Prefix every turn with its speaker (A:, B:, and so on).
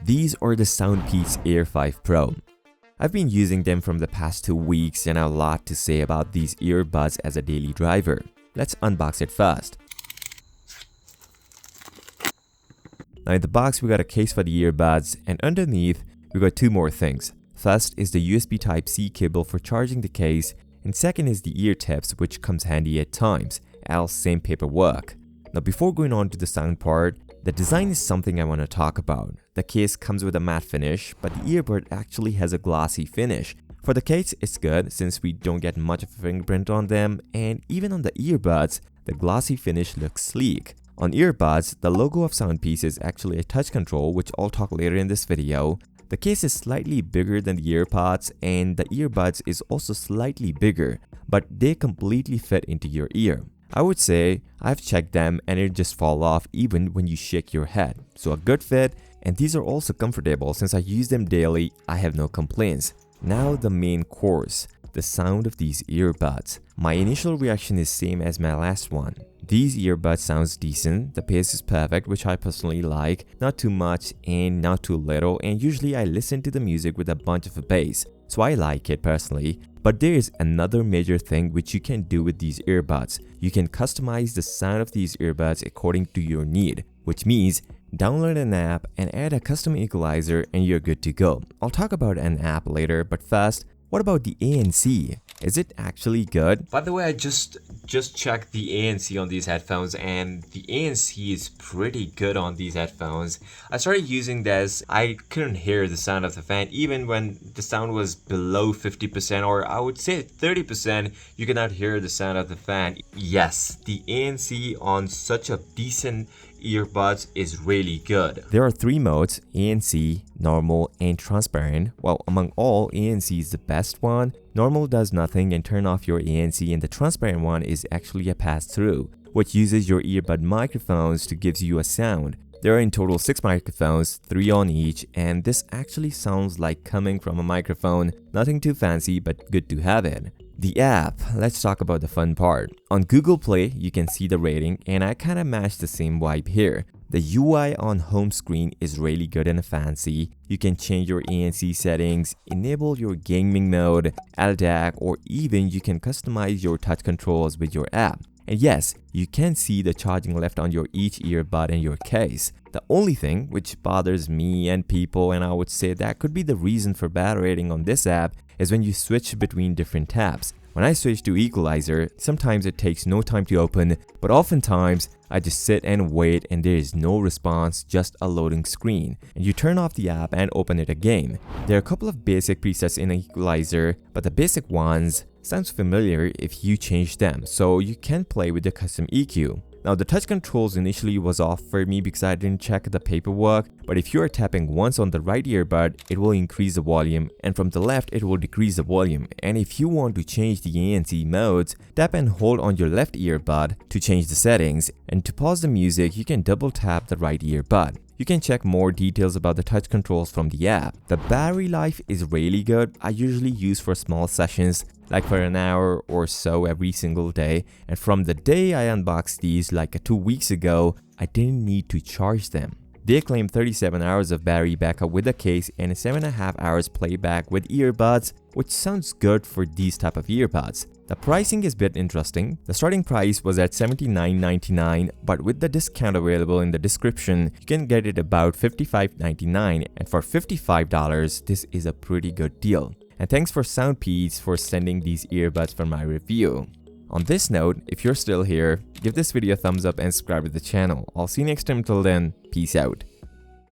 A: These are the SounPeats Air5 Pro. I've been using them from the past 2 weeks and I have a lot to say about these earbuds as a daily driver. Let's unbox it first. Now in the box we got a case for the earbuds, and underneath we got two more things. First is the USB Type-C cable for charging the case, and second is the ear tips, which comes handy at times, else same paperwork. Now before going on to the sound part, the design is something I want to talk about. The case comes with a matte finish, but the earbud actually has a glossy finish. For the case it's good since we don't get much of a fingerprint on them, and even on the earbuds, the glossy finish looks sleek. On earbuds, the logo of SounPeats is actually a touch control, which I'll talk later in this video. The case is slightly bigger than the earpods, and the earbuds is also slightly bigger, but they completely fit into your ear. I would say I've checked them and it just fall off even when you shake your head. So a good fit, and these are also comfortable. Since I use them daily, I have no complaints. Now the main course, the sound of these earbuds. My initial reaction is same as my last one. These earbuds sounds decent, the bass is perfect, which I personally like, not too much and not too little, and usually I listen to the music with a bunch of bass, so I like it personally. But there is another major thing which you can do with these earbuds. You can customize the sound of these earbuds according to your need, which means download an app and add a custom equalizer and you're good to go. I'll talk about an app later, but first, what about the ANC? Is it actually good? By the way, I just checked the ANC on these headphones, and the ANC is pretty good on these headphones. I started using this, I couldn't hear the sound of the fan even when the sound was below 50%, or I would say 30%, you cannot hear the sound of the fan. Yes, the ANC on such a decent earbuds is really good. There are 3 modes: ANC, normal, and transparent. Well, among all, ANC is the best one. Normal does nothing and turn off your ANC, and the transparent one is actually a pass-through, which uses your earbud microphones to give you a sound. There are in total 6 microphones, 3 on each, and this actually sounds like coming from a microphone. Nothing too fancy, but good to have it. The app, let's talk about the fun part. On Google Play, you can see the rating, and I kinda match the same vibe here. The UI on home screen is really good and fancy. You can change your ANC settings, enable your gaming mode, LDAC, or even you can customize your touch controls with your app. And yes, you can see the charging left on your each earbud in your case. The only thing which bothers me and people, and I would say that could be the reason for bad rating on this app, is when you switch between different tabs. When I switch to equalizer, sometimes it takes no time to open, but oftentimes I just sit and wait and there is no response, just a loading screen. And you turn off the app and open it again. There are a couple of basic presets in equalizer, but the basic ones sounds familiar if you change them, so you can play with the custom EQ. Now the touch controls initially was off for me because I didn't check the paperwork, but if you are tapping once on the right earbud, it will increase the volume, and from the left it will decrease the volume. And if you want to change the ANC modes, tap and hold on your left earbud to change the settings, and to pause the music you can double tap the right earbud. You can check more details about the touch controls from the app. The battery life is really good. I usually use for small sessions, like for an hour or so every single day, and from the day I unboxed these like 2 weeks ago, I didn't need to charge them. They claim 37 hours of battery backup with the case and 7.5 hours playback with earbuds, which sounds good for these type of earbuds. The pricing is a bit interesting. The starting price was at $79.99, but with the discount available in the description, you can get it about $55.99, and for $55, this is a pretty good deal. And thanks for SounPeats for sending these earbuds for my review. On this note, if you're still here, give this video a thumbs up and subscribe to the channel. I'll see you next time. Till then, peace out.